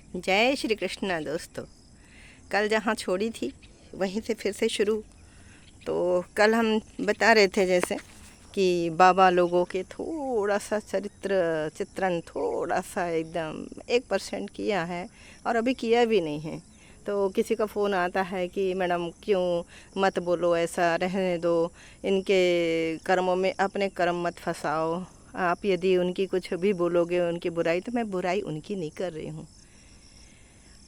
जय श्री कृष्णा दोस्तों। कल जहाँ छोड़ी थी वहीं से फिर से शुरू। तो कल हम बता रहे थे जैसे कि बाबा लोगों के थोड़ा सा चरित्र चित्रण थोड़ा सा एकदम 1% किया है और अभी किया भी नहीं है। तो किसी का फ़ोन आता है कि मैडम क्यों मत बोलो, ऐसा रहने दो, इनके कर्मों में अपने कर्म मत फंसाओ। आप यदि उनकी कुछ भी बोलोगे उनकी बुराई, तो मैं बुराई उनकी नहीं कर रही हूँ,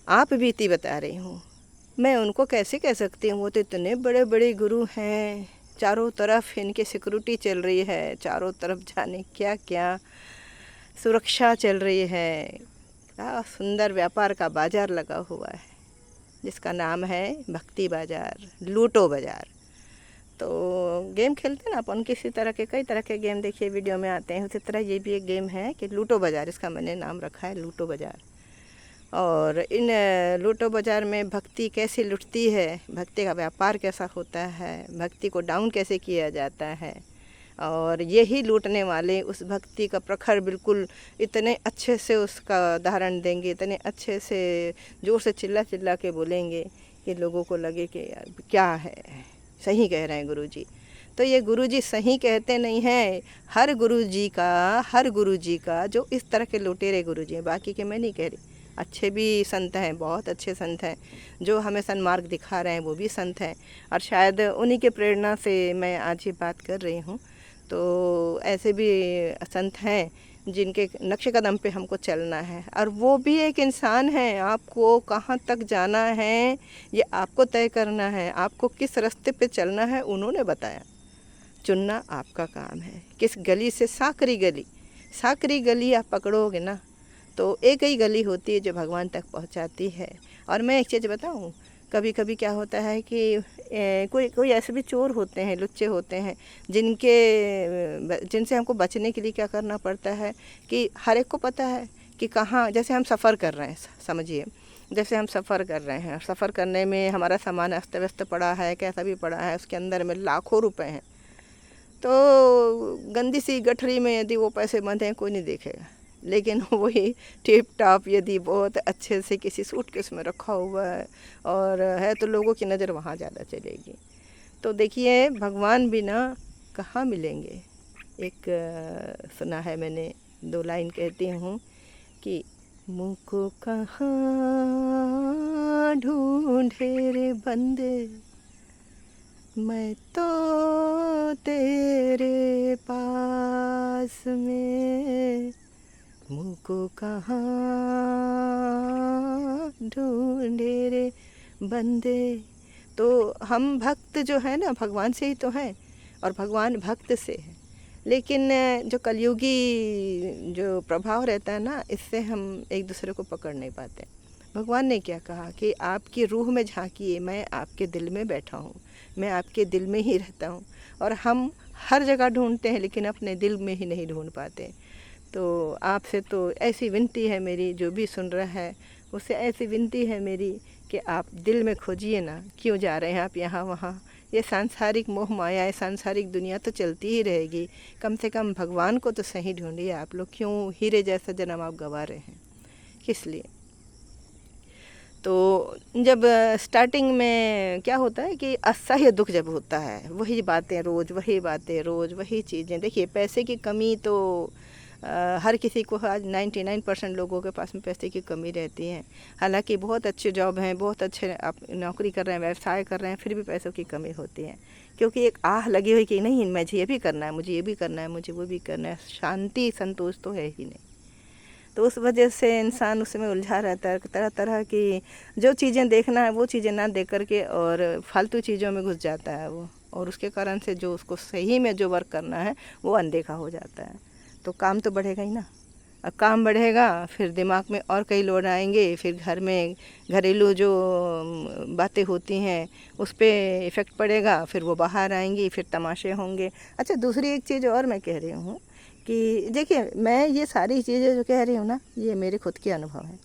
आप बीती बता रही हूँ। मैं उनको कैसे कह सकती हूँ, वो तो इतने बड़े बड़े गुरु हैं, चारों तरफ इनकी सिक्योरिटी चल रही है, चारों तरफ जाने क्या क्या सुरक्षा चल रही है। क्या सुंदर व्यापार का बाजार लगा हुआ है जिसका नाम है भक्ति बाजार, लूटो बाजार। तो गेम खेलते हैं ना अपन, किसी तरह के कई तरह के गेम देखिए वीडियो में आते हैं, उसी तरह ये भी एक गेम है कि लूटो बाजार, इसका मैंने नाम रखा है लूटो बाजार। और इन लूटो बाज़ार में भक्ति कैसे लुटती है, भक्ति का व्यापार कैसा होता है, भक्ति को डाउन कैसे किया जाता है, और यही लूटने वाले उस भक्ति का प्रखर बिल्कुल इतने अच्छे से उसका उदाहरण देंगे, इतने अच्छे से ज़ोर से चिल्ला चिल्ला के बोलेंगे कि लोगों को लगे कि यार क्या है, सही कह रहे हैं गुरुजी। तो ये गुरुजी सही कहते नहीं हैं, हर गुरुजी का जो इस तरह के लुटेरे गुरुजी हैं, बाकी के मैं नहीं कह रही, अच्छे भी संत हैं, बहुत अच्छे संत हैं जो हमें सन्मार्ग दिखा रहे हैं, वो भी संत हैं और शायद उन्हीं के प्रेरणा से मैं आज ये बात कर रही हूँ। तो ऐसे भी संत हैं जिनके नक्श कदम पे हमको चलना है, और वो भी एक इंसान है, आपको कहाँ तक जाना है ये आपको तय करना है, आपको किस रास्ते पे चलना है उन्होंने बताया, चुनना आपका काम है। किस गली से साकरी गली आप पकड़ोगे ना, तो एक ही गली होती है जो भगवान तक पहुंचाती है। और मैं एक चीज़ बताऊं, कभी कभी क्या होता है कि कोई ऐसे भी चोर होते हैं, लुच्चे होते हैं, जिनसे हमको बचने के लिए क्या करना पड़ता है कि हर एक को पता है कि कहाँ, जैसे हम सफ़र कर रहे हैं, समझिए जैसे हम सफ़र कर रहे हैं, सफ़र करने में हमारा सामान अस्त व्यस्त पड़ा है, कैसा भी पड़ा है, उसके अंदर में लाखों रुपए हैं, तो गंदी सी गठरी में यदि वो पैसे बंधे हैं कोई नहीं देखेगा, लेकिन वही टिप टॉप यदि बहुत अच्छे से किसी सूटकेस में रखा हुआ है और है तो लोगों की नज़र वहाँ ज़्यादा चलेगी। तो देखिए भगवान बिना कहाँ मिलेंगे। एक सुना है मैंने, 2 लाइन कहती हूँ कि मुझको कहाँ ढूंढे रे बंदे, मैं तो तेरे पास में, मुझको कहाँ ढूंढे रे बंदे। तो हम भक्त जो है ना भगवान से ही तो हैं और भगवान भक्त से है, लेकिन जो कलयुगी जो प्रभाव रहता है ना, इससे हम एक दूसरे को पकड़ नहीं पाते। भगवान ने क्या कहा कि आपकी रूह में झांकिए, मैं आपके दिल में बैठा हूँ, मैं आपके दिल में ही रहता हूँ। और हम हर जगह ढूंढते हैं लेकिन अपने दिल में ही नहीं ढूंढ पाते। तो आपसे तो ऐसी विनती है मेरी, जो भी सुन रहा है उससे ऐसी विनती है मेरी कि आप दिल में खोजिए ना, क्यों जा रहे हैं आप यहाँ वहाँ। ये सांसारिक मोह माया है, सांसारिक दुनिया तो चलती ही रहेगी, कम से कम भगवान को तो सही ढूंढिए आप लोग। क्यों हीरे जैसा जन्म आप गंवा रहे हैं, किस लिए। तो जब स्टार्टिंग में क्या होता है कि असह्य दुख जब होता है, वही बातें रोज़, वही चीज़ें। देखिए पैसे की कमी तो हर किसी को आज 99% लोगों के पास में पैसे की कमी रहती है। हालांकि बहुत अच्छे जॉब हैं, बहुत अच्छे आप नौकरी कर रहे हैं, व्यवसाय कर रहे हैं, फिर भी पैसों की कमी होती है, क्योंकि एक आह लगी हुई कि नहीं मुझे ये भी करना है, मुझे ये भी करना है, मुझे वो भी करना है, शांति संतोष तो है ही नहीं। तो उस वजह से इंसान उसमें उलझा रहता है, तरह तरह की जो चीज़ें देखना है वो चीज़ें ना देख करके और फालतू चीज़ों में घुस जाता है वो, और उसके कारण से जो उसको सही में जो वर्क करना है वो अनदेखा हो जाता है। तो काम तो बढ़ेगा ही ना, अब काम बढ़ेगा फिर दिमाग में और कई लोड आएंगे, फिर घर में घरेलू जो बातें होती हैं उस पर इफ़ेक्ट पड़ेगा, फिर वो बाहर आएंगी, फिर तमाशे होंगे। अच्छा दूसरी एक चीज़ और मैं कह रही हूँ कि देखिए मैं ये सारी चीज़ें जो कह रही हूँ ना, ये मेरे खुद के अनुभव हैं,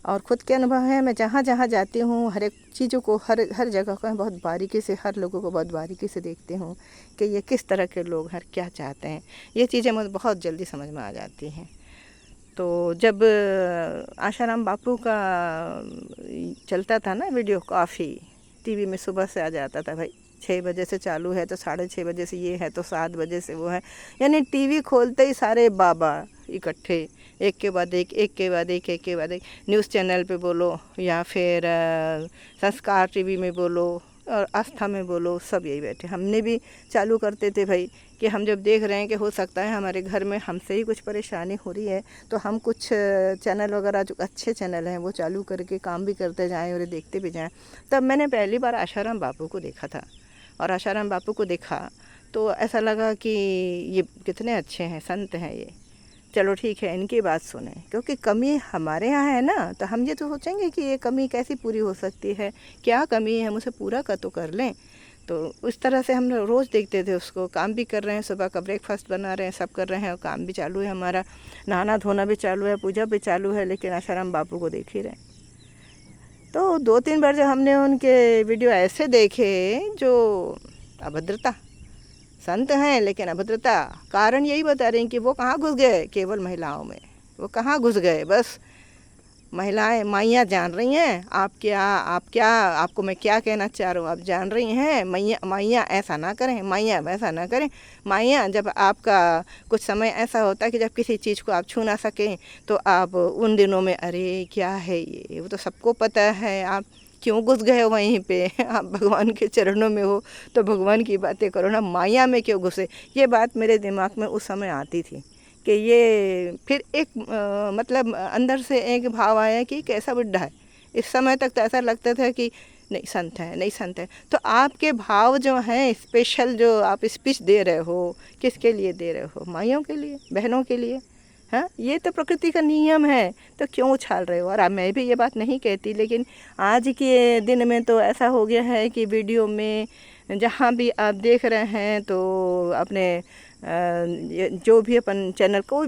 और ख़ुद के अनुभव है। मैं जहाँ जहाँ जाती हूँ हर एक चीज़ों को, हर जगह को बहुत बारीकी से, हर लोगों को बहुत बारीकी से देखती हूँ कि ये किस तरह के लोग हैं, क्या चाहते हैं। ये चीज़ें मुझे बहुत जल्दी समझ में आ जाती हैं। तो जब आशाराम बापू का चलता था ना वीडियो, काफ़ी टीवी में सुबह से आ जाता था भाई, 6 बजे से चालू है तो 6:30 बजे से ये है तो 7 बजे से वो है, यानी टीवी खोलते ही सारे बाबा इकट्ठे, एक के बाद एक, एक के बाद एक, एक के बाद एक, न्यूज़ चैनल पे बोलो या फिर संस्कार टीवी में बोलो और आस्था में बोलो, सब यही बैठे। हमने भी चालू करते थे भाई कि हम जब देख रहे हैं कि हो सकता है हमारे घर में हमसे ही कुछ परेशानी हो रही है, तो हम कुछ चैनल वगैरह जो अच्छे चैनल हैं वो चालू करके काम भी करते जाएं और देखते भी जाएं। तब मैंने पहली बार आशाराम बापू को देखा था, और आशाराम बापू को देखा तो ऐसा लगा कि ये कितने अच्छे हैं, संत हैं ये, चलो ठीक है इनकी बात सुने, क्योंकि कमी हमारे यहाँ है ना, तो हम ये तो सोचेंगे कि ये कमी कैसी पूरी हो सकती है, क्या कमी है, हम उसे पूरा कर लें। तो उस तरह से हम रोज़ देखते थे उसको, काम भी कर रहे हैं, सुबह का ब्रेकफास्ट बना रहे हैं, सब कर रहे हैं, और काम भी चालू है हमारा, नहाना धोना भी चालू है, पूजा भी चालू है, लेकिन आशाराम बापू को देख ही रहे। तो 2-3 बार जब हमने उनके वीडियो ऐसे देखे जो अभद्रता, संत हैं लेकिन अभद्रता, कारण यही बता रहे हैं कि वो कहाँ घुस गए, केवल महिलाओं में वो कहाँ घुस गए। बस महिलाएं माइयाँ जान रही हैं, आप क्या आपको मैं क्या कहना चाह रहा हूँ, आप जान रही हैं, माइयाँ ऐसा ना करें, माइयाँ वैसा ना करें। माइयाँ जब आपका कुछ समय ऐसा होता है कि जब किसी चीज़ को आप छू ना सकें, तो आप उन दिनों में अरे क्या है ये, वो तो सबको पता है, आप क्यों घुस गए हो वहीं पे, आप भगवान के चरणों में हो तो भगवान की बातें करो ना, माया में क्यों घुसे। ये बात मेरे दिमाग में उस समय आती थी कि ये फिर एक मतलब अंदर से एक भाव आया कि कैसा बुड्ढा है। इस समय तक तो ऐसा लगता था कि नहीं संत है, नहीं संत है। तो आपके भाव जो हैं स्पेशल, जो आप स्पीच दे रहे हो, किसके लिए दे रहे हो, माइयों के लिए, बहनों के लिए। हाँ, ये तो प्रकृति का नियम है, तो क्यों उछाल रहे हो। और मैं भी ये बात नहीं कहती, लेकिन आज के दिन में तो ऐसा हो गया है कि वीडियो में जहाँ भी आप देख रहे हैं तो अपने जो भी अपन चैनल को